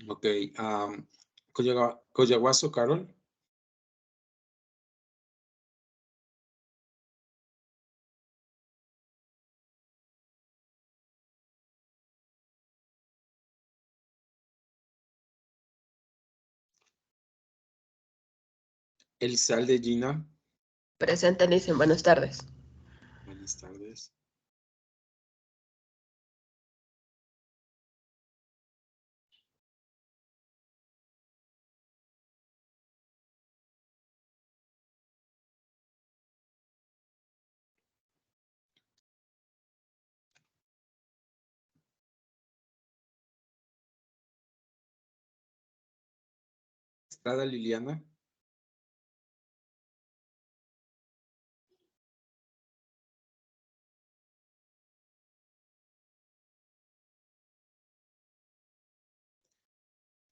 Ok. Coyahuaso, Carol. Elizalde, Gina. Presente, Listen. Buenas tardes. Buenas tardes. Estrada, Liliana.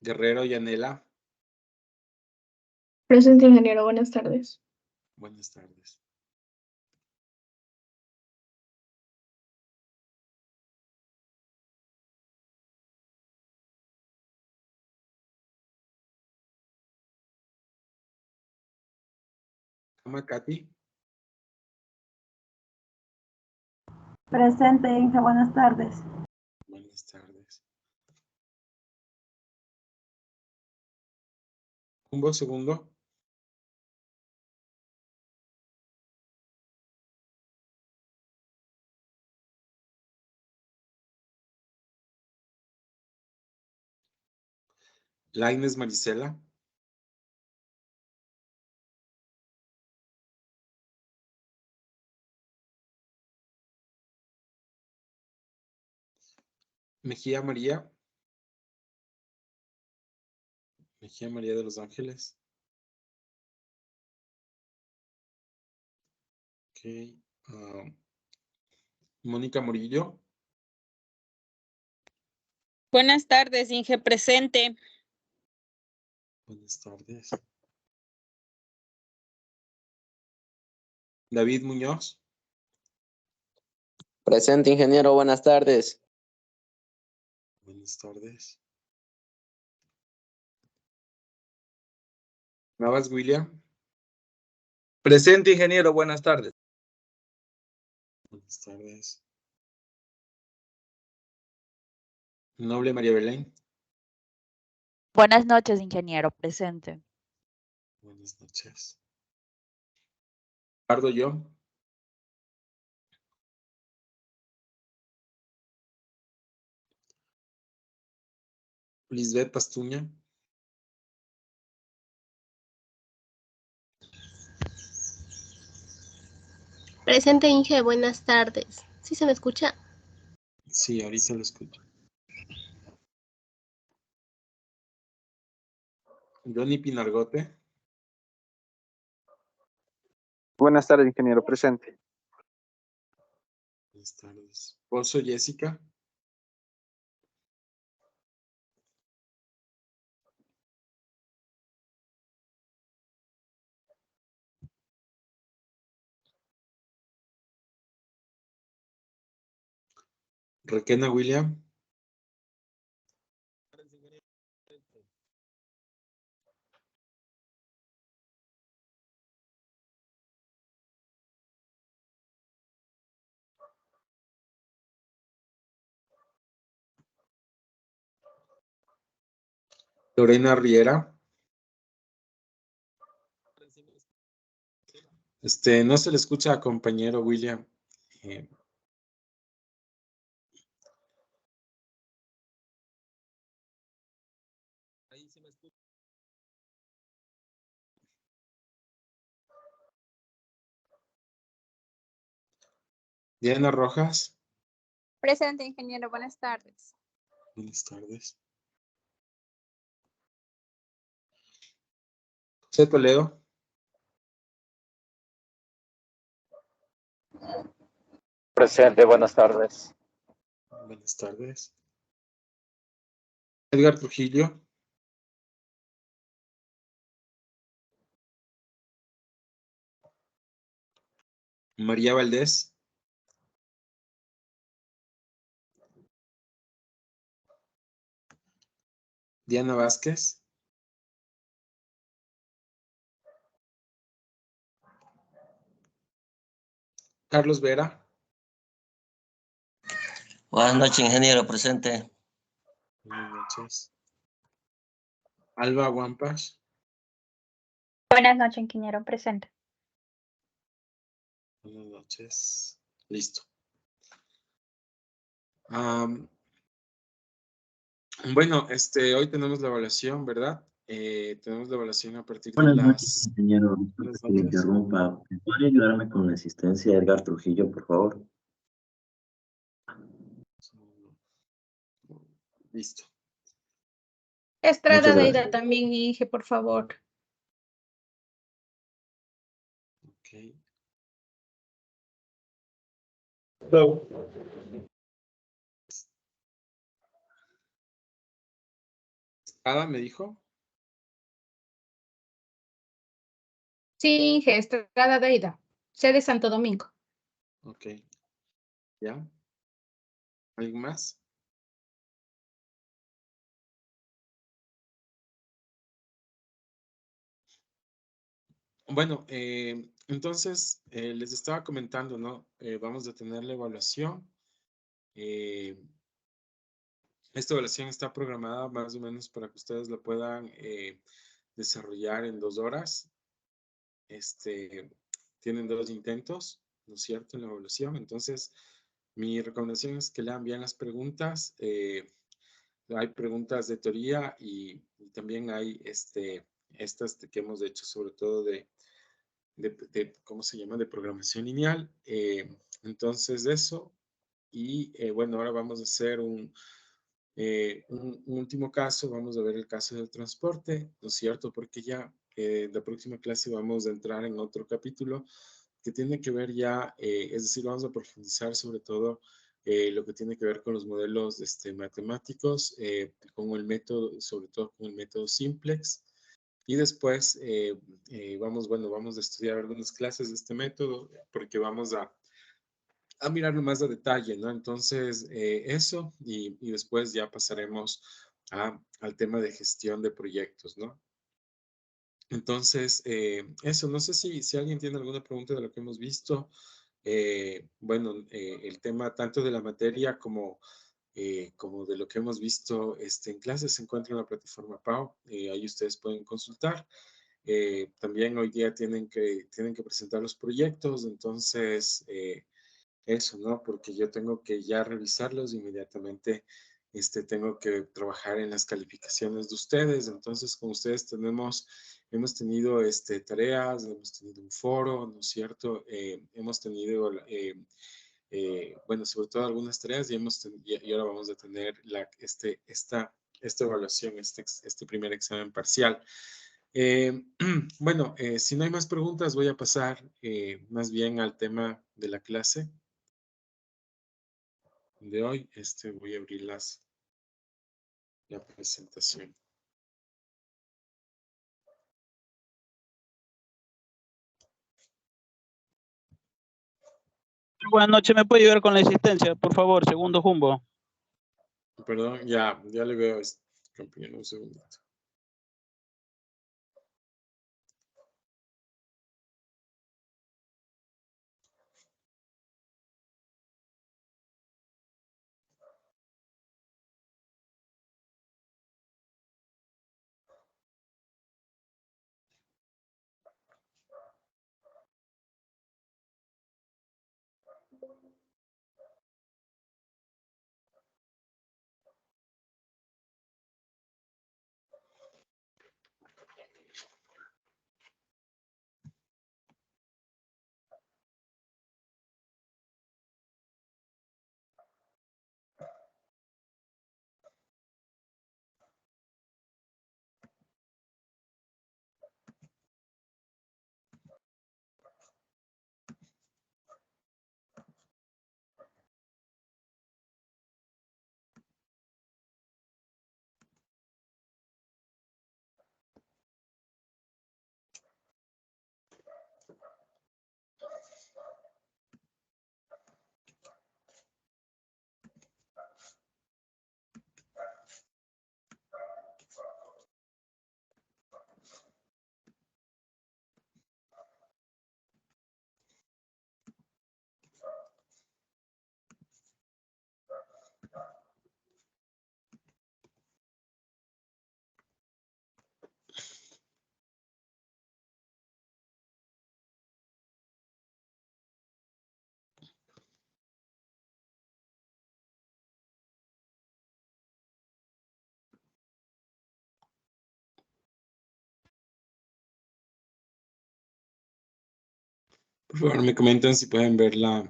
Guerrero, Yanela. Presente, ingeniero. Buenas tardes. Buenas tardes. Cama, Katy. Presente, Inge, buenas tardes. Buenas tardes. Humbo, segundo. Laines, Marisela. Mejía, María. Mejía, María de Los Ángeles. Ok. Mónica Murillo. Buenas tardes, Inge, presente. Buenas tardes. David Muñoz. Presente, ingeniero. Buenas tardes. Buenas tardes. Navas, William. Presente, ingeniero. Buenas tardes. Buenas tardes. Noble, María Belén. Buenas noches, ingeniero. Presente. Buenas noches. Pardo, yo. Lisbeth Pastuña. Presente, Inge, buenas tardes. ¿Sí se me escucha? Sí, ahorita lo escucho. Johnny Pinargote. Buenas tardes, ingeniero. Presente. Buenas tardes. Pozo, Jessica. Requena, William. Lorena Riera. No se le escucha, compañero William. Diana Rojas. Presente, ingeniero. Buenas tardes. Buenas tardes. José Toledo. Presente, buenas tardes. Buenas tardes. Edgar Trujillo. María Valdés. Diana Vázquez. Carlos Vera. Buenas noches, ingeniero, presente. Buenas noches. Alba Wampas. Buenas noches, ingeniero, presente. Buenas noches. Listo. Bueno, hoy tenemos la evaluación, ¿verdad? Tenemos la evaluación a partir de Buenas noches, las... ingeniero. Buenas Que le noches. interrumpa. ¿Podría ayudarme con la asistencia de Edgar Trujillo, por favor? Listo. Estrada Muchas gracias. Deida también, Inge, por favor. Ok. Ada me dijo. Sí, Inge, Estrada Deida, sede Santo Domingo. Ok. ¿Ya? ¿Alguien más? Bueno, entonces les estaba comentando, ¿no? Vamos a tener la evaluación. Esta evaluación está programada más o menos para que ustedes la puedan desarrollar en 2 horas. Tienen 2 intentos, ¿no es cierto?, en la evaluación. Entonces, mi recomendación es que lean bien las preguntas. Hay preguntas de teoría y también hay estas que hemos hecho, sobre todo ¿cómo se llama?, de programación lineal. Entonces, eso. Y bueno, ahora vamos a hacer un último caso. Vamos a ver el caso del transporte, ¿no es cierto? Porque ya la próxima clase vamos a entrar en otro capítulo que tiene que ver ya, es decir, vamos a profundizar sobre todo lo que tiene que ver con los modelos matemáticos, con el método, sobre todo con el método simplex. Y después vamos a estudiar algunas clases de este método porque vamos a mirarlo más a detalle, ¿no? Entonces, eso, y después ya pasaremos al tema de gestión de proyectos, ¿no? Entonces, eso, no sé si alguien tiene alguna pregunta de lo que hemos visto. Bueno, el tema tanto de la materia como de lo que hemos visto en clases se encuentra en la plataforma PAO. Ahí ustedes pueden consultar. También hoy día tienen que presentar los proyectos, entonces eso, ¿no? Porque yo tengo que ya revisarlos inmediatamente. Tengo que trabajar en las calificaciones de ustedes. Entonces, con ustedes hemos tenido tareas, hemos tenido un foro, ¿no es cierto? Hemos tenido, bueno, sobre todo algunas tareas y ahora vamos a tener esta evaluación, este primer examen parcial. Bueno, si no hay más preguntas, voy a pasar más bien al tema de la clase de hoy. Voy a abrir la presentación. Buenas noches, ¿me puede ayudar con la asistencia, por favor? Segundo jumbo. Perdón, ya le veo, compañero, un segundito. Por favor, me comentan si pueden ver la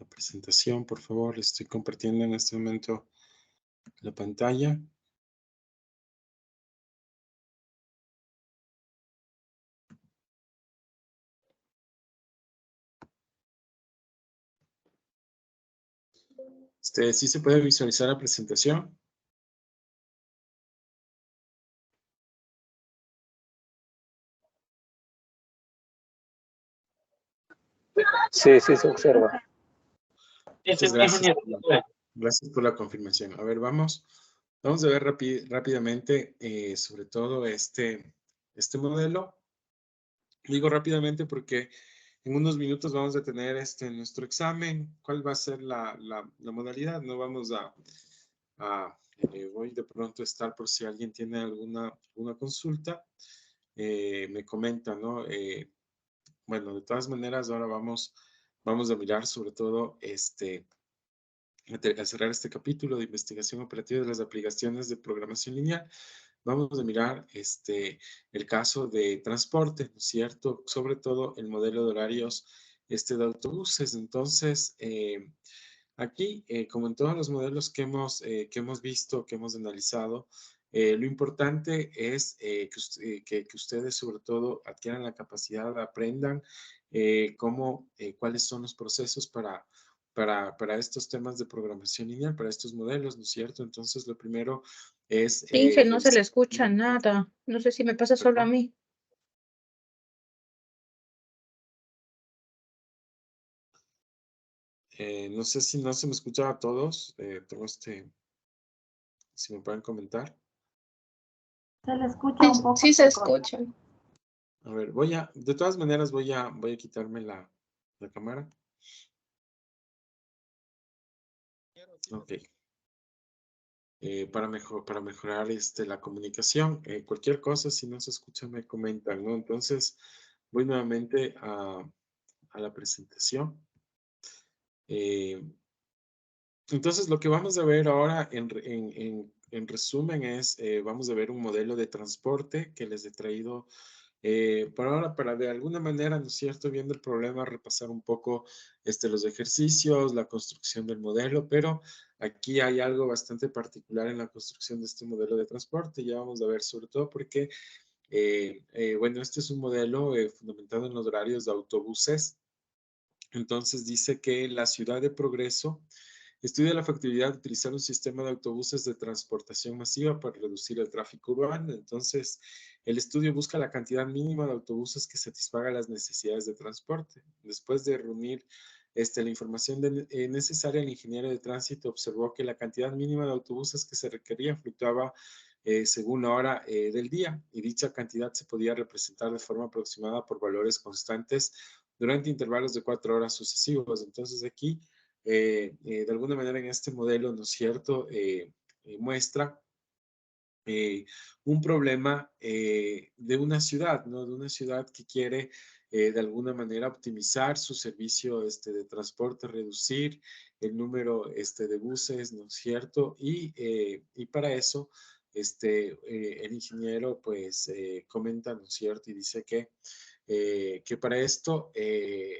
presentación, por favor. Estoy compartiendo en este momento la pantalla. ¿Sí se puede visualizar la presentación? Sí, sí se observa. Muchas gracias. Gracias por la confirmación. A ver, vamos a ver rápidamente sobre todo este modelo. Digo rápidamente porque en unos minutos vamos a tener nuestro examen. ¿Cuál va a ser la modalidad? No vamos voy de pronto a estar por si alguien tiene alguna consulta. Me comenta, ¿no? Bueno, de todas maneras, ahora vamos a mirar sobre todo al cerrar este capítulo de investigación operativa de las aplicaciones de programación lineal. Vamos a mirar el caso de transporte, ¿no es cierto? Sobre todo el modelo de horarios de autobuses. Entonces, aquí, como en todos los modelos que hemos visto, que hemos analizado, lo importante es que ustedes sobre todo adquieran la capacidad, aprendan cuáles son los procesos para estos temas de programación lineal, para estos modelos, ¿no es cierto? Entonces, lo primero es... Inge, no se le escucha nada. No sé si me pasa solo a mí. no sé si no se me escucha a todos. Tengo si me pueden comentar. Se le escucha un poco. Sí se escucha. A ver, de todas maneras voy a quitarme la cámara. Ok. Para mejorar la comunicación. Cualquier cosa, si no se escucha, me comentan, ¿no? Entonces, voy nuevamente a la presentación. Entonces, lo que vamos a ver ahora en resumen es, vamos a ver un modelo de transporte que les he traído por ahora para de alguna manera, ¿no es cierto?, viendo el problema, repasar un poco los ejercicios, la construcción del modelo, pero aquí hay algo bastante particular en la construcción de este modelo de transporte. Ya vamos a ver sobre todo porque, bueno, este es un modelo fundamentado en los horarios de autobuses. Entonces dice que la ciudad de Progreso estudia la factibilidad de utilizar un sistema de autobuses de transportación masiva para reducir el tráfico urbano. Entonces, el estudio busca la cantidad mínima de autobuses que satisfaga las necesidades de transporte. Después de reunir la información necesaria, el ingeniero de tránsito observó que la cantidad mínima de autobuses que se requería fluctuaba según la hora del día, y dicha cantidad se podía representar de forma aproximada por valores constantes durante intervalos de 4 horas sucesivos. Entonces, aquí de alguna manera en este modelo, ¿no es cierto?, muestra un problema de una ciudad, ¿no? De una ciudad que quiere de alguna manera optimizar su servicio de transporte, reducir el número de buses, ¿no es cierto? Y para eso, el ingeniero pues comenta, ¿no es cierto? Y dice que para esto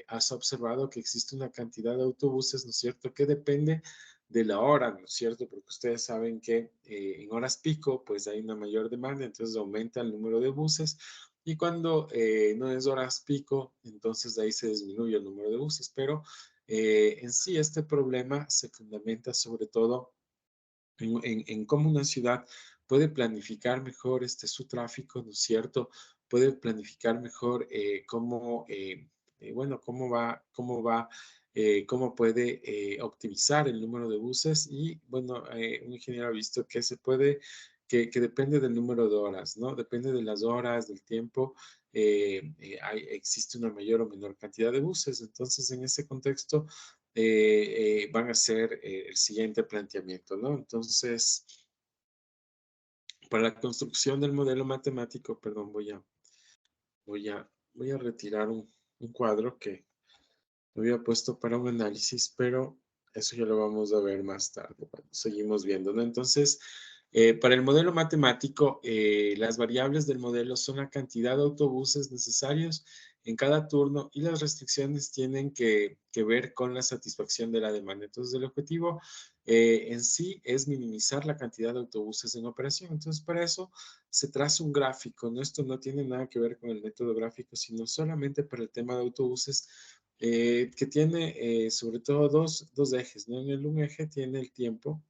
has observado que existe una cantidad de autobuses, ¿no es cierto?, que depende de la hora, ¿no es cierto? Porque ustedes saben que en horas pico, pues hay una mayor demanda, entonces aumenta el número de buses, y cuando no es horas pico, entonces ahí se disminuye el número de buses, pero en sí este problema se fundamenta sobre todo en cómo una ciudad puede planificar mejor su tráfico, ¿no es cierto? Puede planificar mejor bueno, cómo puede optimizar el número de buses. Y bueno, un ingeniero ha visto que que depende del número de horas, ¿no? Depende de las horas, del tiempo, existe una mayor o menor cantidad de buses. Entonces, en ese contexto, van a ser el siguiente planteamiento, ¿no? Entonces, para la construcción del modelo matemático, perdón, voy a retirar un cuadro que lo había puesto para un análisis, pero eso ya lo vamos a ver más tarde. Bueno, seguimos viendo, ¿no? Entonces, Para el modelo matemático, las variables del modelo son la cantidad de autobuses necesarios en cada turno y las restricciones tienen que ver con la satisfacción de la demanda. Entonces, el objetivo en sí es minimizar la cantidad de autobuses en operación. Entonces, para eso se traza un gráfico, ¿no? Esto no tiene nada que ver con el método gráfico, sino solamente para el tema de autobuses, que tiene sobre todo dos ejes, ¿no? En el un eje tiene el tiempo,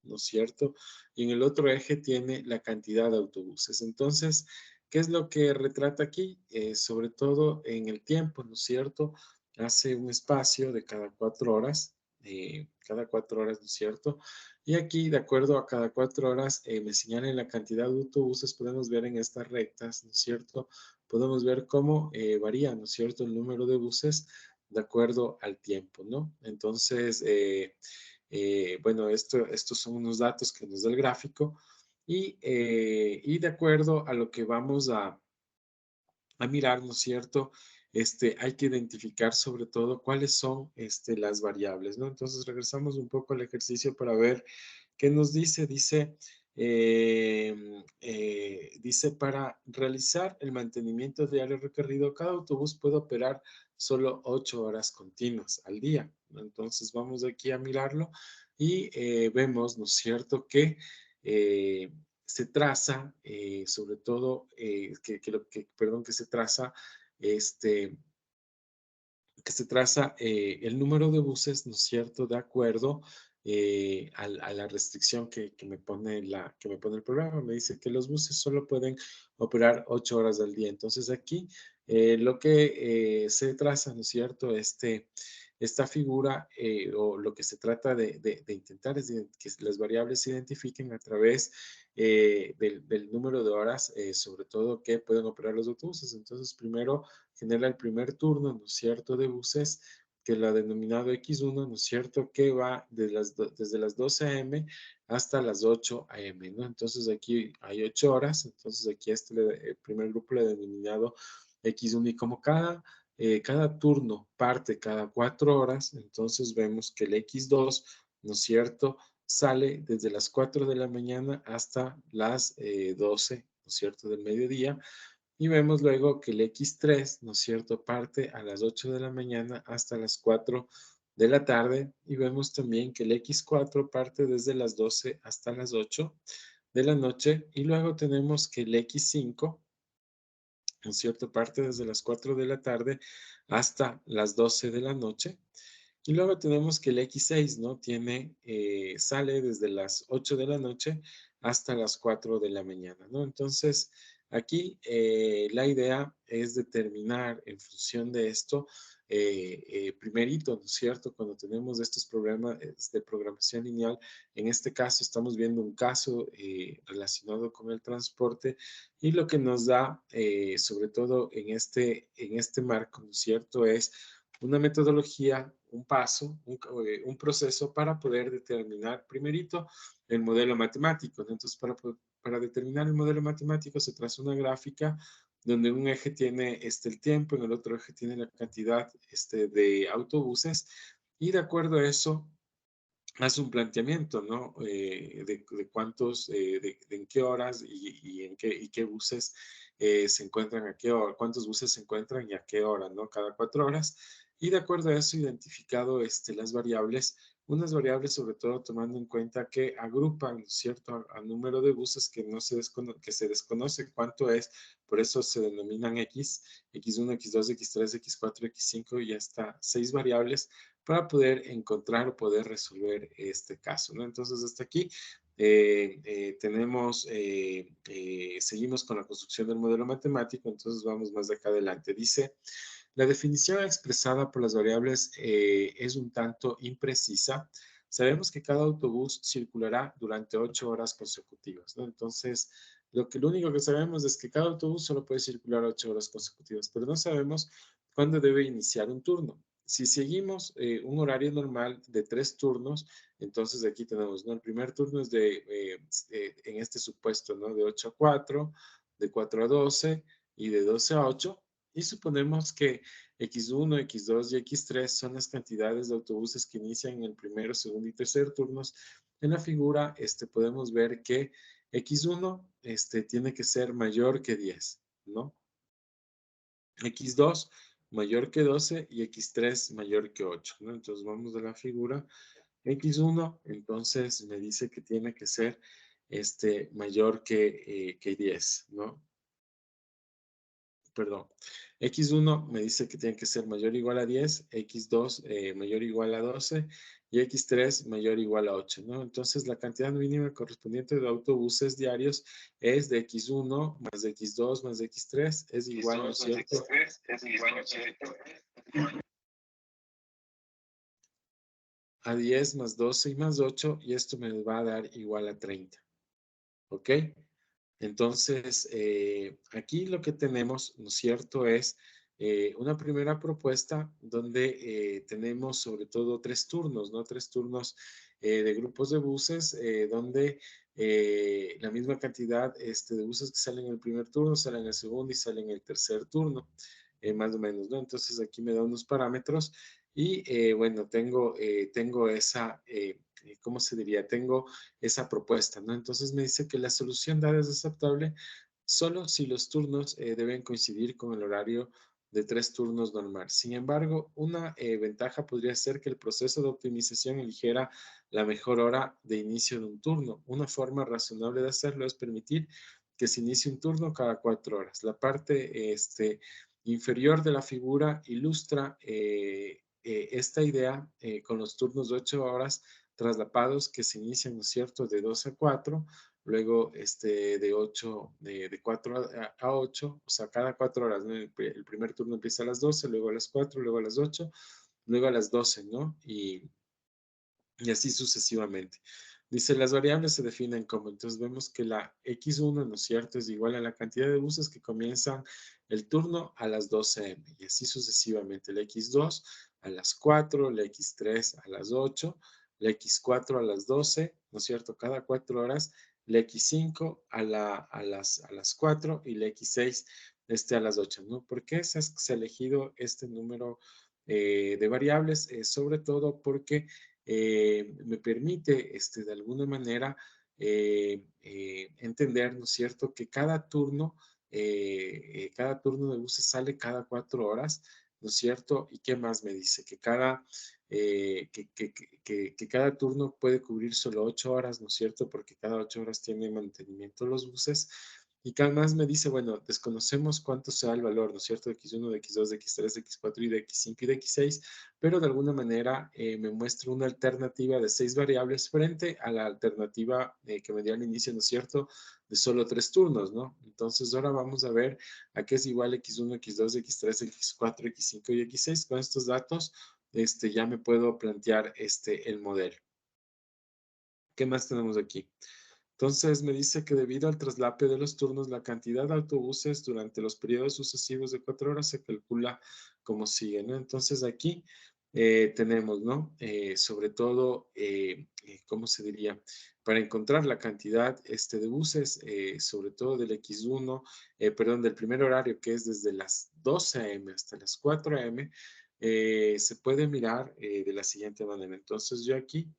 ¿no es cierto? Y en el otro eje tiene la cantidad de autobuses. Entonces, ¿qué es lo que retrata aquí? Sobre todo en el tiempo, ¿no es cierto? Hace un espacio de cada 4 horas, ¿no es cierto? Y aquí, de acuerdo a cada 4 horas, me señalan la cantidad de autobuses, podemos ver en estas rectas, ¿no es cierto? Podemos ver cómo varía, ¿no es cierto? El número de buses de acuerdo al tiempo, ¿no? Entonces, bueno, estos son unos datos que nos da el gráfico y de acuerdo a lo que vamos a mirar, ¿no es cierto? Hay que identificar sobre todo cuáles son las variables, ¿no? Entonces regresamos un poco al ejercicio para ver qué nos dice. Dice, para realizar el mantenimiento diario requerido, cada autobús puede operar solo 8 horas continuas al día, ¿no? Entonces vamos aquí a mirarlo y vemos, ¿no es cierto?, que se traza, sobre todo, que se traza, el número de buses, ¿no es cierto?, de acuerdo a la restricción que me pone el programa. Me dice que los buses solo pueden operar 8 horas al día. Entonces aquí lo que se traza, ¿no es cierto?, esta figura o lo que se trata de intentar es que las variables se identifiquen a través del número de horas, sobre todo que pueden operar los autobuses. Entonces, primero genera el primer turno, ¿no es cierto?, de buses, que lo ha denominado X1, ¿no es cierto?, que va desde las 12 a.m. hasta las 8 a.m., ¿no? Entonces, aquí hay 8 horas, entonces aquí el primer grupo le he denominado X1 y como cada turno parte cada 4 horas, entonces vemos que el X2, ¿no es cierto?, sale desde las 4 de la mañana hasta las 12, ¿no es cierto?, del mediodía. Y vemos luego que el X3, ¿no es cierto?, parte a las 8 de la mañana hasta las 4 de la tarde. Y vemos también que el X4 parte desde las 12 hasta las 8 de la noche. Y luego tenemos que el X5, ¿no es cierto?, parte desde las 4 de la tarde hasta las 12 de la noche. Y luego tenemos que el X6, ¿no? Sale desde las 8 de la noche hasta las 4 de la mañana, ¿no? Entonces, aquí la idea es determinar en función de esto, primerito, ¿no es cierto? Cuando tenemos estos programas de programación lineal, en este caso estamos viendo un caso relacionado con el transporte y lo que nos da, sobre todo en este marco, ¿no es cierto?, es una metodología, un paso, un proceso para poder determinar primerito el modelo matemático, ¿no? Entonces, para determinar el modelo matemático se traza una gráfica donde un eje tiene el tiempo, en el otro eje tiene la cantidad de autobuses y de acuerdo a eso hace un planteamiento, ¿no? De cuántos, en qué horas y en qué buses se encuentran a qué hora, cuántos buses se encuentran y a qué hora, ¿no? Cada 4 horas. Y de acuerdo a eso, identificado las variables, unas variables sobre todo tomando en cuenta que agrupan, ¿cierto?, a número de buses que que se desconoce cuánto es, por eso se denominan X, X1, X2, X3, X4, X5 y hasta 6 variables para poder encontrar o poder resolver este caso, ¿no? Entonces, hasta aquí seguimos con la construcción del modelo matemático, entonces vamos más de acá adelante. Dice, la definición expresada por las variables es un tanto imprecisa. Sabemos que cada autobús circulará durante 8 horas consecutivas, ¿no? Entonces, lo único que sabemos es que cada autobús solo puede circular 8 horas consecutivas, pero no sabemos cuándo debe iniciar un turno. Si seguimos un horario normal de 3 turnos, entonces aquí tenemos, ¿no? El primer turno es en este supuesto, ¿no? De 8 a 4, de 4 a 12 y de 12 a 8. Y suponemos que X1, X2 y X3 son las cantidades de autobuses que inician en el primero, segundo y tercer turnos En la figura podemos ver que X1 tiene que ser mayor que 10, ¿no? X2 mayor que 12 y X3 mayor que 8, ¿no? Entonces vamos a la figura X1, entonces me dice que tiene que ser mayor que 10, ¿no? Perdón. X1 me dice que tiene que ser mayor o igual a 10, X2 mayor o igual a 12 y X3 mayor o igual a 8, ¿no? Entonces la cantidad mínima correspondiente de autobuses diarios es de X1 más de X2 más de X3 es igual, ¿no es cierto? A 10 más 12 y más 8 y esto me va a dar igual a 30. ¿Ok? Entonces, aquí lo que tenemos, ¿no es cierto?, es una primera propuesta donde tenemos sobre todo 3 turnos, ¿no? 3 turnos de grupos de buses donde la misma cantidad de buses que salen en el primer turno salen en el segundo y salen en el tercer turno, más o menos, ¿no? Entonces, aquí me da unos parámetros y, bueno, tengo esa, ¿cómo se diría? Tengo esa propuesta, ¿no? Entonces me dice que la solución dada es aceptable solo si los turnos deben coincidir con el horario de 3 turnos normal. Sin embargo, una ventaja podría ser que el proceso de optimización eligiera la mejor hora de inicio de un turno. Una forma razonable de hacerlo es permitir que se inicie un turno cada 4 horas. La parte inferior de la figura ilustra esta idea con los turnos de 8 horas traslapados que se inician, ¿no es cierto?, de 2 a 4, luego de 8, de 4 a 8, o sea, cada 4 horas, ¿no? El primer turno empieza a las 12, luego a las 4, luego a las 8, luego a las 12, ¿no? Y así sucesivamente. Dice, las variables se definen como, entonces vemos que la X1, ¿no es cierto?, es igual a la cantidad de buses que comienzan el turno a las 12 m, y así sucesivamente. La X2 a las 4, la X3 a las 8, la X4 a las 12, ¿no es cierto?, cada 4 horas, la X5 a las 4 y la X6 a las 8, ¿no? ¿Por qué se ha elegido este número de variables? Sobre todo porque me permite de alguna manera entender, ¿no es cierto?, que cada turno de buses sale cada 4 horas, ¿no es cierto? ¿Y qué más me dice? Que cada turno puede cubrir solo 8 horas, ¿no es cierto? Porque cada 8 horas tiene mantenimiento los buses. Y cada más me dice, bueno, desconocemos cuánto sea el valor, ¿no es cierto? De X1, de X2, de X3, de X4 y de X5 y de X6, pero de alguna manera me muestra una alternativa de 6 variables frente a la alternativa que me dio al inicio, ¿no es cierto?, de solo 3 turnos, ¿no? Entonces ahora vamos a ver a qué es igual X1, X2, X3, X4, X5 y X6. Con estos datos ya me puedo plantear el modelo. ¿Qué más tenemos aquí? Entonces me dice que debido al traslape de los turnos, la cantidad de autobuses durante los periodos sucesivos de 4 horas se calcula como sigue, ¿no? Entonces aquí tenemos, ¿no? Sobre todo, ¿cómo se diría? Para encontrar la cantidad de buses, sobre todo del X1, perdón, del primer horario, que es desde las 12 a.m. hasta las 4 a.m., se puede mirar de la siguiente manera. Entonces yo aquí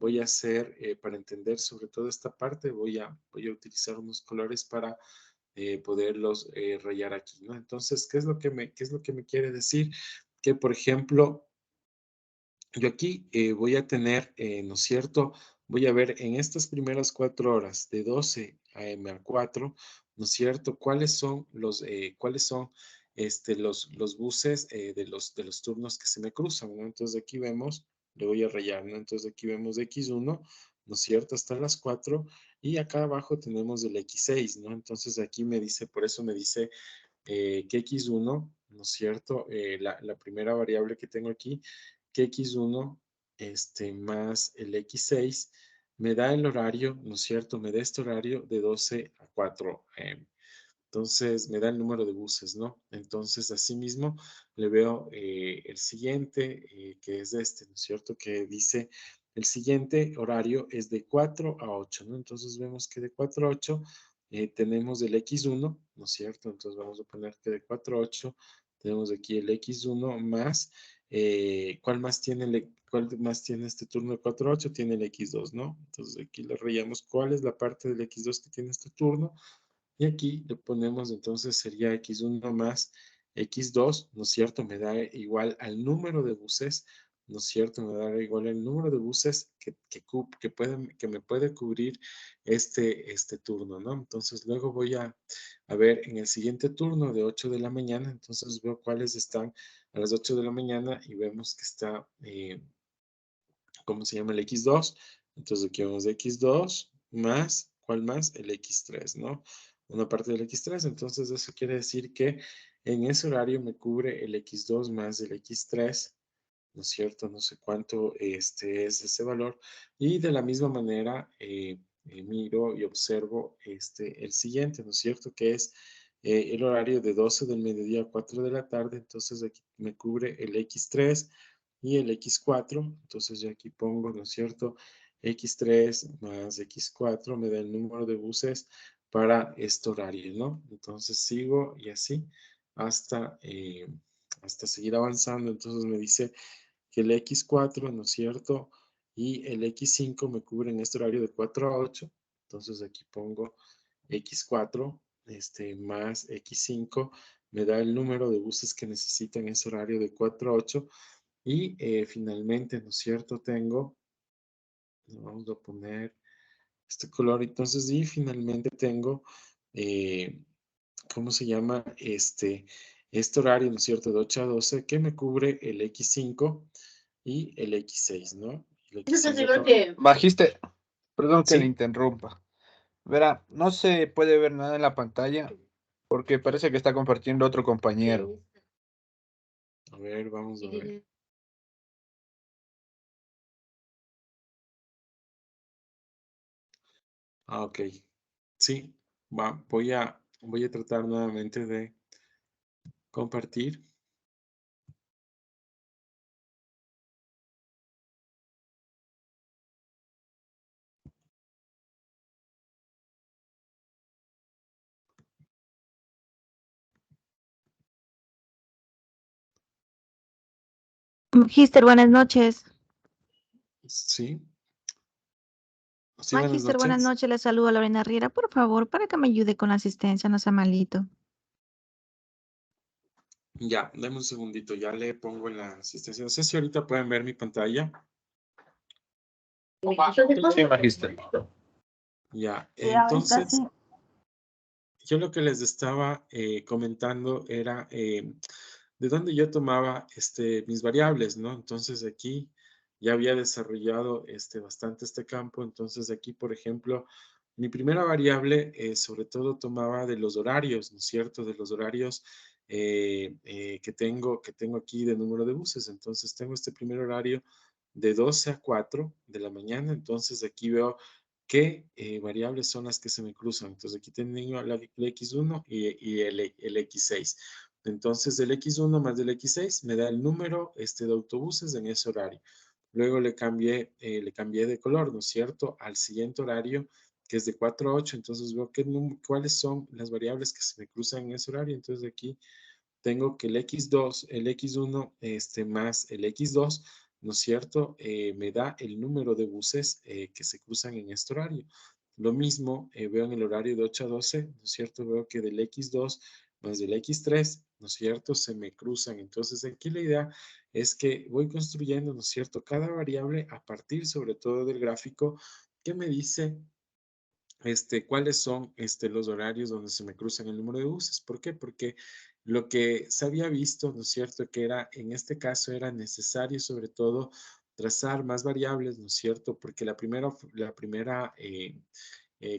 voy a hacer, para entender sobre todo esta parte, voy a utilizar unos colores para poderlos rayar aquí, ¿no? Entonces, ¿qué es lo que me quiere decir? Que, por ejemplo, yo aquí voy a tener, ¿no es cierto? Voy a ver en estas primeras 4 horas, de 12 a.m. a 4, ¿no es cierto? ¿Cuáles son los buses de los turnos que se me cruzan, ¿no? Entonces aquí vemos, le voy a rayar, ¿no? Entonces aquí vemos X1, ¿no es cierto? Hasta las 4 y acá abajo tenemos el X6, ¿no? Entonces aquí me dice, por eso me dice que X1, ¿no es cierto? La primera variable que tengo aquí, que X1 más el X6 me da el horario, ¿no es cierto? Me da este horario de 12 a 4 a.m. Entonces me da el número de buses, ¿no? Entonces asimismo le veo el siguiente, que es ¿no es cierto? Que dice el siguiente horario es de 4 a 8, ¿no? Entonces vemos que de 4 a 8 tenemos el X1, ¿no es cierto? Entonces vamos a poner que de 4 a 8 tenemos aquí el X1 más, ¿cuál más tiene ¿cuál más tiene este turno de 4 a 8? Tiene el X2, ¿no? Entonces aquí le rayamos cuál es la parte del X2 que tiene este turno. Y aquí le ponemos, entonces sería X1 más X2, ¿no es cierto? Me da igual al número de buses, ¿no es cierto? Me da igual el número de buses que me puede cubrir este turno, ¿no? Entonces luego voy a ver en el siguiente turno de 8 de la mañana, entonces veo cuáles están a las 8 de la mañana y vemos que está, ¿cómo se llama? El X2. Entonces aquí vamos de X2 más, ¿cuál más? El X3, ¿no? Una parte del X3, entonces eso quiere decir que en ese horario me cubre el X2 más el X3, ¿no es cierto? No sé cuánto es ese valor. Y de la misma manera miro y observo el siguiente, ¿no es cierto? Que es el horario de 12 del mediodía a 4 de la tarde. Entonces aquí me cubre el X3 y el X4. Entonces yo aquí pongo, ¿no es cierto? X3 más X4 me da el número de buses para este horario, ¿no? Entonces sigo y así hasta seguir avanzando. Entonces me dice que el X4, ¿no es cierto? Y el X5 me cubren este horario de 4 a 8. Entonces aquí pongo X4 más X5 me da el número de buses que necesitan ese horario de 4 a 8. Y finalmente, ¿no es cierto? Tengo, vamos a poner este color. Entonces, y finalmente tengo, ¿cómo se llama? Este horario, ¿no es cierto? De 8 a 12 que me cubre el X5 y el X6, ¿no? El X6 Magister, perdón que le sí, interrumpa. Verá, no se puede ver nada en la pantalla porque parece que está compartiendo otro compañero. a ver, vamos a ver. Ah, ok. Sí, voy a tratar nuevamente de compartir. Magister, buenas noches. Sí. Sí, buenas Magister, buenas noches. noches. Le saludo a Lorena Riera. Por favor, para que me ayude con la asistencia, no sea malito. Ya, dame un segundito, ya le pongo la asistencia. No sé si ahorita pueden ver mi pantalla. Sí, Magister. Ya, Sí, ahorita entonces, sí. yo lo que les estaba comentando era de dónde yo tomaba mis variables, ¿no? Entonces aquí ya había desarrollado bastante este campo. Entonces aquí, por ejemplo, mi primera variable sobre todo tomaba de los horarios, ¿no es cierto? De los horarios que tengo aquí de número de buses. Entonces tengo este primer horario de 12 a 4 de la mañana. Entonces aquí veo qué variables son las que se me cruzan. Entonces aquí tengo el X1 y el X6. Entonces el X1 más el X6 me da el número de autobuses en ese horario. Luego le cambié de color, ¿no es cierto? Al siguiente horario, que es de 4 a 8. Entonces veo cuáles son las variables que se me cruzan en ese horario. Entonces aquí tengo que el X2, el X1 más el X2, ¿no es cierto? Me da el número de buses que se cruzan en este horario. Lo mismo veo en el horario de 8 a 12, ¿no es cierto? Veo que del X2 más del X3, ¿no es cierto? Se me cruzan. Entonces aquí la idea es que voy construyendo, ¿no es cierto? Cada variable a partir sobre todo del gráfico que me dice cuáles son los horarios donde se me cruzan el número de buses. ¿Por qué? Porque lo que se había visto, ¿no es cierto? Que era, en este caso era necesario sobre todo trazar más variables, ¿no es cierto? Porque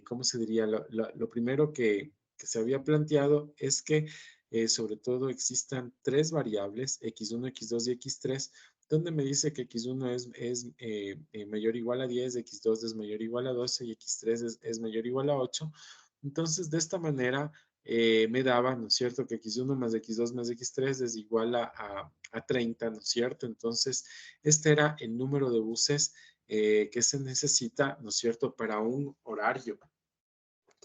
¿cómo se diría? Lo primero que se había planteado es que sobre todo existan tres variables, X1, X2 y X3, donde me dice que X1 es mayor o igual a 10, X2 es mayor o igual a 12 y X3 es mayor o igual a 8. Entonces, de esta manera me daba, ¿no es cierto?, que X1 más X2 más X3 es igual a 30, ¿no es cierto? Entonces, este era el número de buses que se necesita, ¿no es cierto?, para un horario.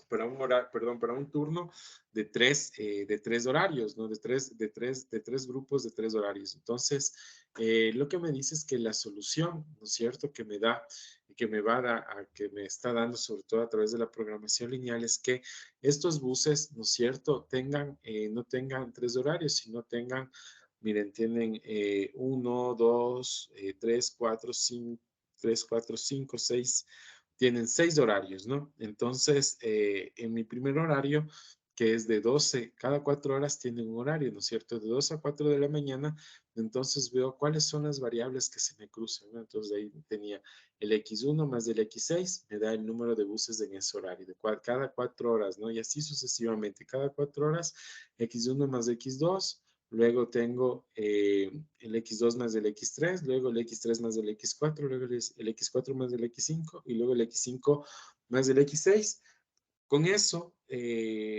para un turno de tres horarios, ¿no? De tres grupos de 3 horarios. Entonces, lo que me dice es que la solución, ¿no es cierto?, que me da, que me está dando, sobre todo a través de la programación lineal, es que estos buses, ¿no es cierto?, no tengan 3 horarios, sino tengan, miren, tienen 1, 2, 3, 4, 5, 6, tienen 6 horarios, ¿no? Entonces, en mi primer horario, que es de 12, cada 4 horas tienen un horario, ¿no es cierto? De 2 a 4 de la mañana, entonces veo cuáles son las variables que se me cruzan, ¿no? Entonces, ahí tenía el X1 más el X6, me da el número de buses en ese horario, de cada 4 horas, ¿no? Y así sucesivamente, cada 4 horas, X1 más X2, luego tengo el X2 más el X3, luego el X3 más el X4, luego el X4 más el X5 y luego el X5 más el X6. Con eso,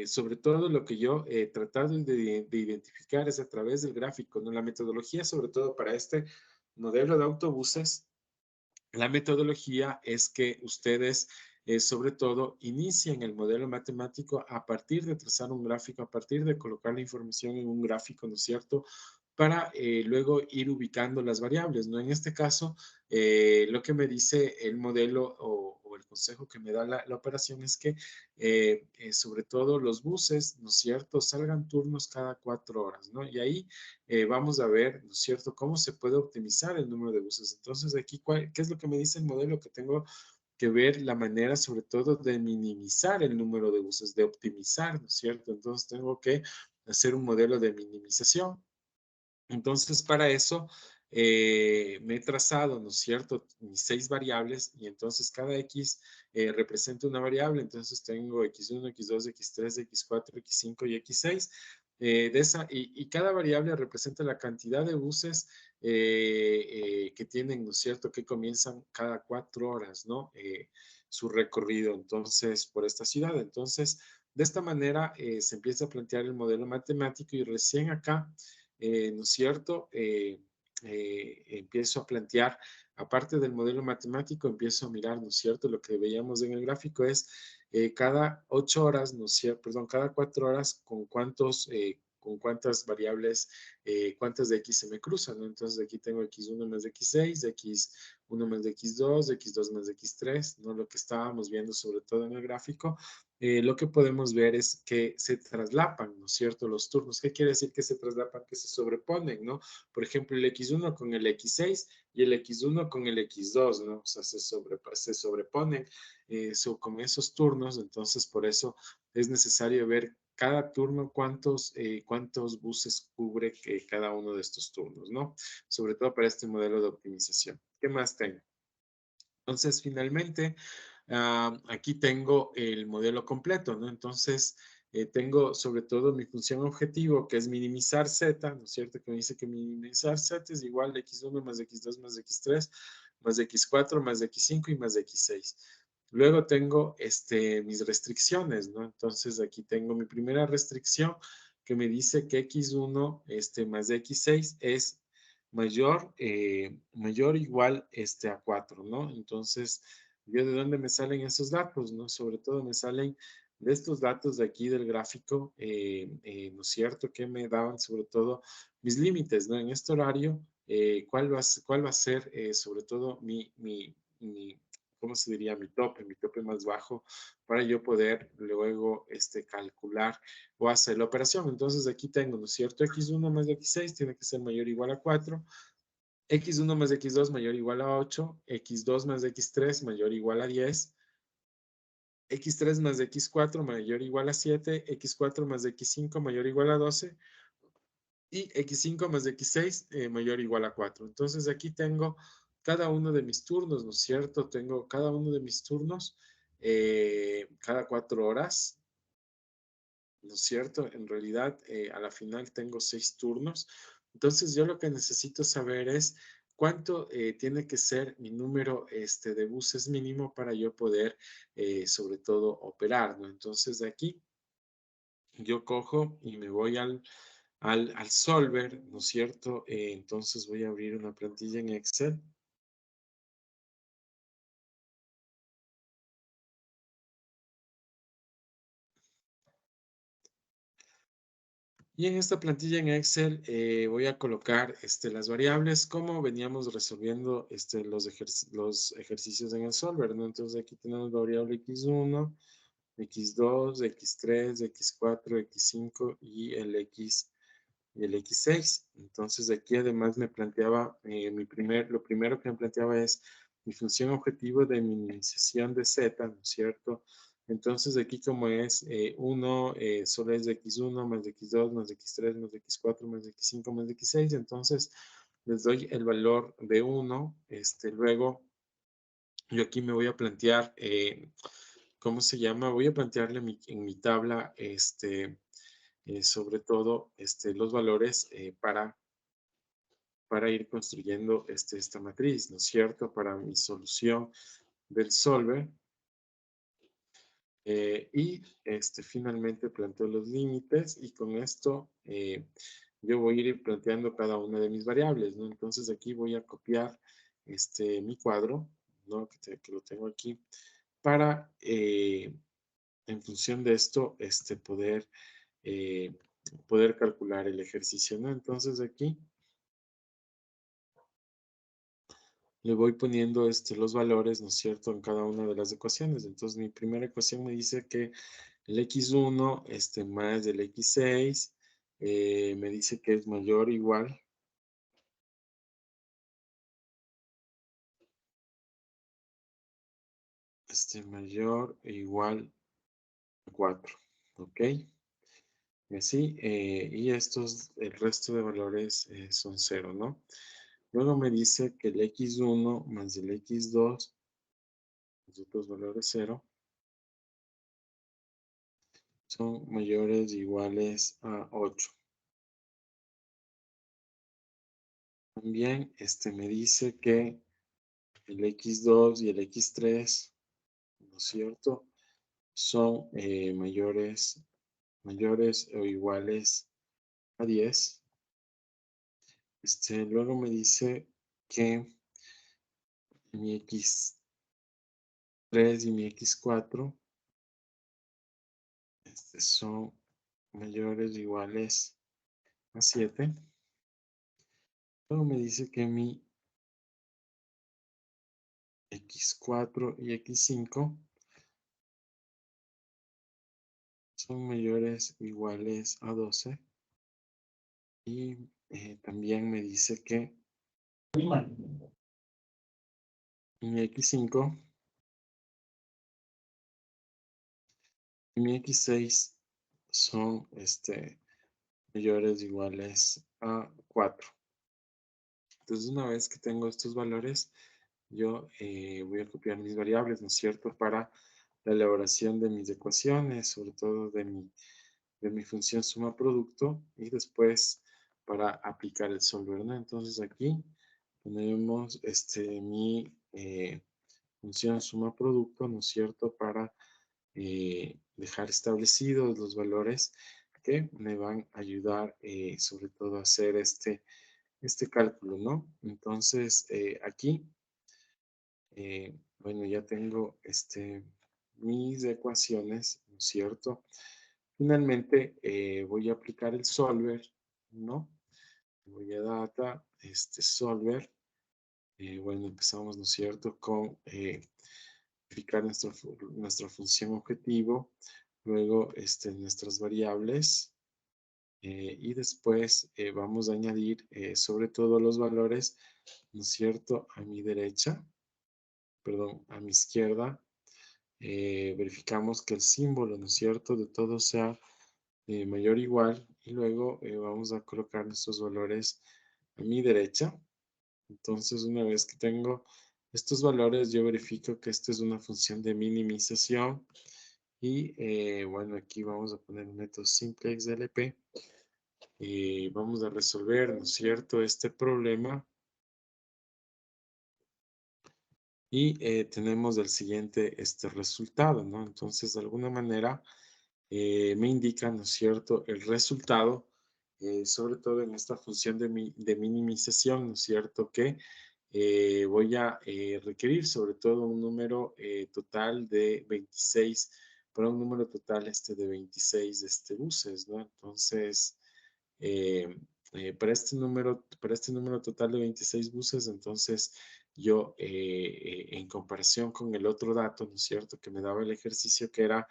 sobre todo lo que yo he tratado de identificar es a través del gráfico, ¿no? La metodología, sobre todo para este modelo de autobuses, la metodología es que ustedes, sobre todo, inicien el modelo matemático a partir de trazar un gráfico, a partir de colocar la información en un gráfico, ¿no es cierto?, para luego ir ubicando las variables, ¿no? En este caso, lo que me dice el modelo o el consejo que me da la operación es que, sobre todo, los buses, ¿no es cierto?, salgan turnos cada 4 horas, ¿no? Y ahí vamos a ver, ¿no es cierto?, cómo se puede optimizar el número de buses. Entonces, aquí, ¿qué es lo que me dice el modelo? Que tengo que ver la manera, sobre todo, de minimizar el número de buses, de optimizar, ¿no es cierto? Entonces, tengo que hacer un modelo de minimización. Entonces, para eso me he trazado, ¿no es cierto?, mis 6 variables y entonces cada X representa una variable. Entonces, tengo X1, X2, X3, X4, X5 y X6. Y cada variable representa la cantidad de buses que tienen, ¿no es cierto?, que comienzan cada 4 horas, ¿no? Su recorrido, entonces, por esta ciudad. Entonces, de esta manera se empieza a plantear el modelo matemático y recién acá, ¿no es cierto?, empiezo a plantear, aparte del modelo matemático, empiezo a mirar, ¿no es cierto?, lo que veíamos en el gráfico es cada 8 horas, ¿no es cierto?, perdón, cada 4 horas, con cuántas variables, cuántas de X se me cruzan, ¿no? Entonces aquí tengo X1 más X6, X1 más X2, X2 más X3, ¿no? Lo que estábamos viendo sobre todo en el gráfico. Lo que podemos ver es que se traslapan, ¿no es cierto?, los turnos. ¿Qué quiere decir que se traslapan? Que se sobreponen, ¿no? Por ejemplo, el X1 con el X6 y el X1 con el X2, ¿no? O sea, se sobreponen con esos turnos. Entonces, por eso es necesario ver cada turno cuántos buses cubre cada uno de estos turnos, ¿no? Sobre todo para este modelo de optimización. ¿Qué más tengo? Entonces, finalmente, aquí tengo el modelo completo, ¿no? Entonces, tengo sobre todo mi función objetivo, que es minimizar Z, ¿no es cierto? Que me dice que minimizar Z es igual a X1 más X2 más X3 más X4 más X5 y más X6. Luego tengo mis restricciones, ¿no? Entonces, aquí tengo mi primera restricción que me dice que X1 más X6 es mayor o igual a 4, ¿no? Entonces, ¿yo de dónde me salen esos datos, no? Sobre todo me salen de estos datos de aquí del gráfico, ¿no es cierto?, que me daban sobre todo mis límites, ¿no? En este horario, ¿cuál va a ser sobre todo ¿cómo se diría? Mi tope más bajo para yo poder luego calcular o hacer la operación. Entonces aquí tengo, ¿no es cierto? X1 más X6 tiene que ser mayor o igual a 4. X1 más X2 mayor o igual a 8. X2 más X3 mayor o igual a 10. X3 más X4 mayor o igual a 7. X4 más X5 mayor o igual a 12. Y X5 más X6 mayor o igual a 4. Entonces aquí tengo cada uno de mis turnos, ¿no es cierto? Tengo cada uno de mis turnos cada 4 horas, ¿no es cierto? En realidad, a la final tengo 6 turnos. Entonces, yo lo que necesito saber es cuánto tiene que ser mi número de buses mínimo para yo poder, sobre todo, operar, ¿no? Entonces, de aquí, yo cojo y me voy al solver, ¿no es cierto? Entonces, voy a abrir una plantilla en Excel. Y en esta plantilla en Excel voy a colocar las variables como veníamos resolviendo los ejercicios en el Solver, ¿no? Entonces aquí tenemos variable x1, x2, x3, x4, x5 y el x6. Entonces aquí además me planteaba, lo primero que me planteaba es mi función objetivo de minimización de z, ¿no es cierto? Entonces aquí como es 1, solo es de x1 más de x2 más de x3 más de x4 más de x5 más de x6, entonces les doy el valor de 1, luego yo aquí me voy a plantear, ¿cómo se llama? Voy a plantearle en mi tabla, sobre todo, los valores para ir construyendo esta matriz, ¿no es cierto? Para mi solución del solver. Y finalmente planteo los límites y con esto yo voy a ir planteando cada una de mis variables, ¿no? Entonces aquí voy a copiar mi cuadro, ¿no? Que lo tengo aquí, para en función de esto poder calcular el ejercicio, ¿no? Entonces aquí le voy poniendo los valores, ¿no es cierto?, en cada una de las ecuaciones. Entonces mi primera ecuación me dice que el x1 más el x6 me dice que es mayor o igual mayor o igual a 4, ¿ok? Y así, y el resto de valores son 0, ¿no? Luego me dice que el x1 más el x2, los otros valores 0, son mayores o iguales a 8. También me dice que el x2 y el x3, ¿no es cierto?, son mayores o iguales a 10. Luego me dice que mi x3 y mi x4 son mayores o iguales a 7. Luego me dice que mi x4 y x5 son mayores o iguales a 12. Y también me dice que mi x5 y mi x6 son mayores o iguales a 4. Entonces, una vez que tengo estos valores, yo voy a copiar mis variables, ¿no es cierto?, para la elaboración de mis ecuaciones, sobre todo de mi función suma producto, y después para aplicar el solver, ¿no? Entonces aquí tenemos mi función suma producto, ¿no es cierto?, para dejar establecidos los valores que me van a ayudar sobre todo a hacer este cálculo, ¿no? Entonces aquí, bueno, ya tengo mis ecuaciones, ¿no es cierto? Finalmente voy a aplicar el solver, ¿no? Voy a data, solver. Bueno, empezamos, ¿no es cierto?, con aplicar nuestra función objetivo, luego nuestras variables, y después vamos a añadir sobre todo los valores, ¿no es cierto?, a mi derecha, perdón, a mi izquierda. Verificamos que el símbolo, ¿no es cierto?, de todo sea mayor o igual, y luego vamos a colocar nuestros valores a mi derecha. Entonces, una vez que tengo estos valores, yo verifico que esta es una función de minimización. Y bueno, aquí vamos a poner un método simple XLP. Y vamos a resolver, ¿no es cierto?, este problema. Y tenemos el siguiente resultado, ¿no? Entonces, de alguna manera, me indica, ¿no es cierto?, el resultado, sobre todo en esta función de minimización, ¿no es cierto?, que voy a requerir sobre todo un número total de 26, para un número total de 26 buses, ¿no? Entonces, para este número total de 26 buses, entonces yo, en comparación con el otro dato, ¿no es cierto?, que me daba el ejercicio que era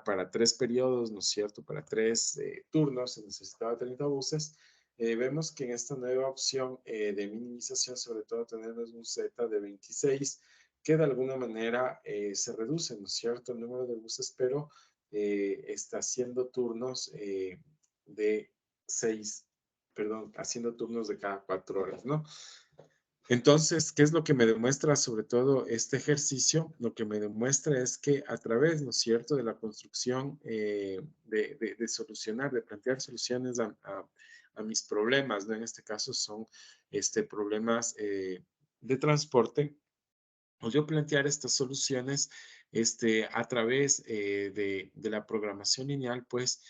para 3 periodos, ¿no es cierto?, para 3 turnos, se necesitaba 30 buses. Vemos que en esta nueva opción de minimización, sobre todo tenemos un Z de 26, que de alguna manera se reduce, ¿no es cierto?, el número de buses, pero está haciendo turnos de 6, perdón, haciendo turnos de cada 4 horas, ¿no? Entonces, ¿qué es lo que me demuestra sobre todo este ejercicio? Lo que me demuestra es que a través, ¿no es cierto?, de la construcción de solucionar, de plantear soluciones a mis problemas, ¿no? En este caso son problemas de transporte, pues yo plantear estas soluciones a través de la programación lineal, pues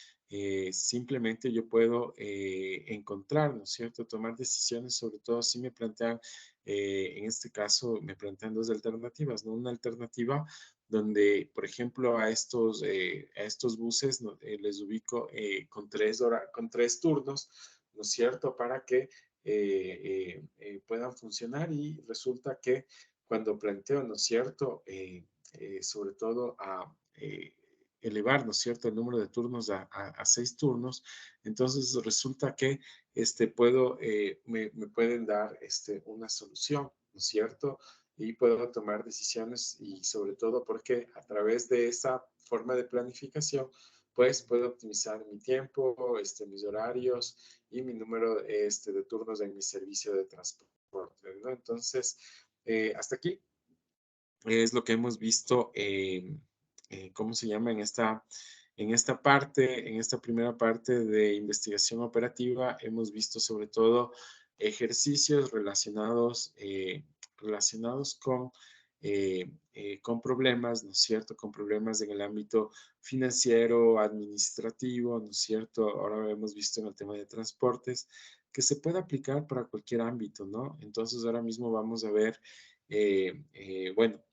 simplemente yo puedo encontrar, ¿no es cierto?, tomar decisiones, sobre todo si me plantean, en este caso, me plantean 2 alternativas, ¿no? Una alternativa donde, por ejemplo, a estos buses, ¿no?, les ubico con 3 turnos, ¿no es cierto?, para que puedan funcionar, y resulta que cuando planteo, ¿no es cierto?, sobre todo a elevar, ¿no es cierto?, el número de turnos a 6 turnos, entonces resulta que me pueden dar una solución, ¿no es cierto?, y puedo tomar decisiones, y sobre todo porque a través de esa forma de planificación, pues puedo optimizar mi tiempo, mis horarios y mi número de turnos en mi servicio de transporte, ¿no? Entonces, hasta aquí es lo que hemos visto, ¿cómo se llama? En esta primera parte de investigación operativa, hemos visto sobre todo ejercicios relacionados con problemas, ¿no es cierto? Con problemas en el ámbito financiero, administrativo, ¿no es cierto? Ahora hemos visto en el tema de transportes, que se puede aplicar para cualquier ámbito, ¿no? Entonces, ahora mismo vamos a ver, bueno,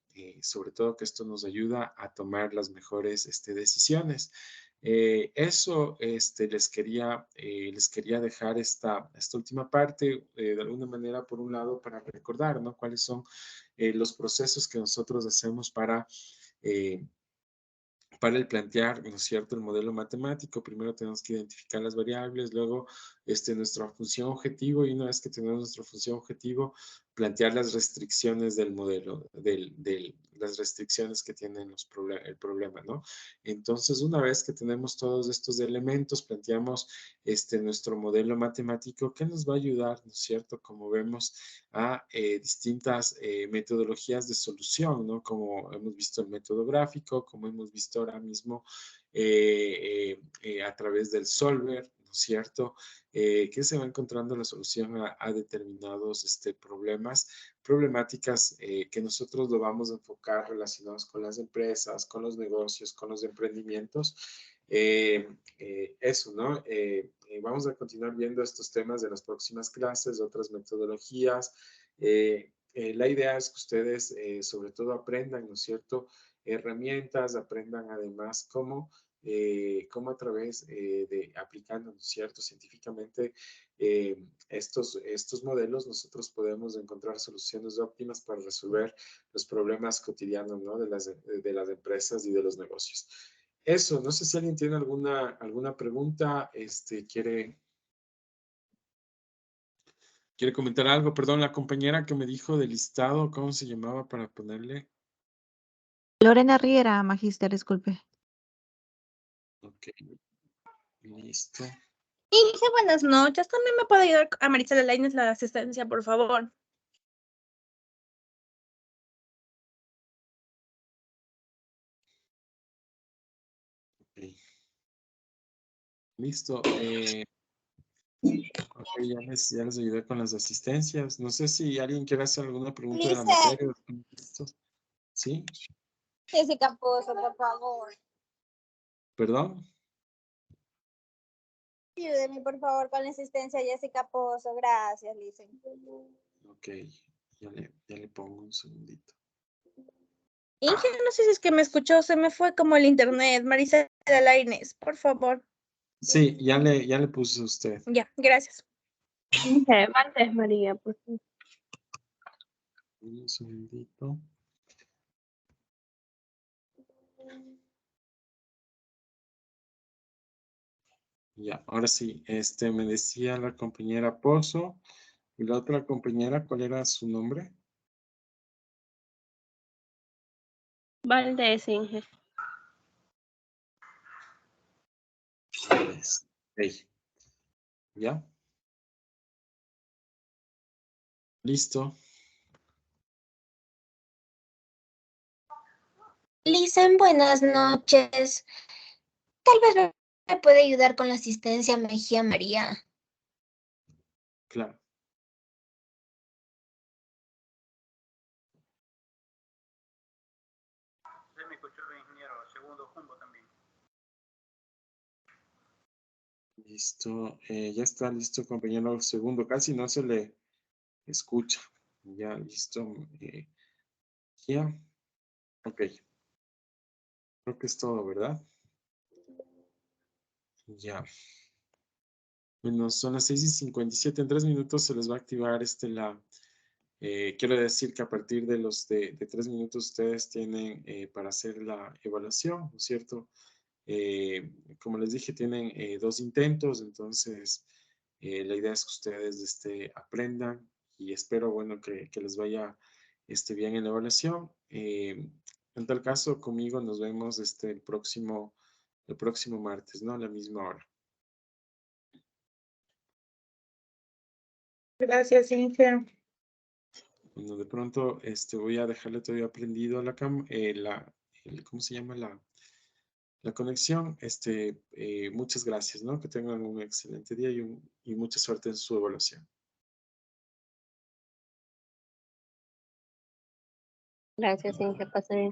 sobre todo que esto nos ayuda a tomar las mejores decisiones. Eso les quería dejar esta última parte, de alguna manera, por un lado, para recordar, ¿no?, cuáles son los procesos que nosotros hacemos para el plantear, ¿no es cierto?, el modelo matemático. Primero tenemos que identificar las variables, luego nuestra función objetivo, y una vez que tenemos nuestra función objetivo, plantear las restricciones del modelo, las restricciones que tienen el problema, ¿no? Entonces, una vez que tenemos todos estos elementos, planteamos nuestro modelo matemático, que nos va a ayudar, ¿no es cierto?, como vemos, a distintas metodologías de solución, ¿no? Como hemos visto el método gráfico, como hemos visto ahora mismo a través del solver, ¿no es cierto?, que se va encontrando la solución a determinados problemáticas que nosotros lo vamos a enfocar relacionados con las empresas, con los negocios, con los emprendimientos. Eso, ¿no? Vamos a continuar viendo estos temas en las próximas clases, otras metodologías. La idea es que ustedes sobre todo aprendan, ¿no es cierto?, herramientas, aprendan además cómo a través de aplicando, ¿no es cierto?, científicamente estos modelos, nosotros podemos encontrar soluciones óptimas para resolver los problemas cotidianos, ¿no?, de las empresas y de los negocios. Eso, no sé si alguien tiene alguna pregunta, quiere comentar algo. Perdón, la compañera que me dijo del listado, ¿cómo se llamaba para ponerle? Lorena Riera, magíster, disculpe. Ok, listo. Inge, buenas noches. También me puede ayudar a Marisela Lainez la asistencia, por favor. Okay. Listo. Ok, ya les ayudé con las asistencias. No sé si alguien quiere hacer alguna pregunta de la materia. ¿Sí? Jessica Pozo, por favor. ¿Perdón? Ayúdeme, por favor, con la asistencia Jessica Pozo. Gracias, Lisa. Ok, ya le pongo un segundito. Inge, no sé si es que me escuchó, se me fue como el internet. Marisela Lainez, por favor. Sí, ya le puse a usted. Ya, gracias. Inge, Valdés María, pues. Un segundito. Ya, ahora sí, me decía la compañera Pozo y la otra compañera, ¿cuál era su nombre? Valdés, Inge. Ok. ¿Ya? Listo. Lisen, buenas noches. Tal vez me puede ayudar con la asistencia Mejía María. Claro. Se me escuchó el ingeniero, segundo jumbo también. Listo. Ya está listo, compañero. Segundo, casi no se le escucha. Ya, listo. Ya. Ok. Creo que es todo, ¿verdad? Ya. Bueno, son las 6:57. En 3 minutos se les va a activar quiero decir que a partir de los de 3 minutos ustedes tienen para hacer la evaluación, ¿no es cierto? Como les dije, tienen 2 intentos, entonces la idea es que ustedes aprendan y espero, bueno, que les vaya bien en la evaluación. En tal caso, conmigo nos vemos el próximo martes, ¿no? A la misma hora. Gracias, Inge. Bueno, de pronto voy a dejarle todavía prendido ¿cómo se llama? La conexión. Muchas gracias, ¿no? Que tengan un excelente día y mucha suerte en su evaluación. Gracias, Inge. Pase bien.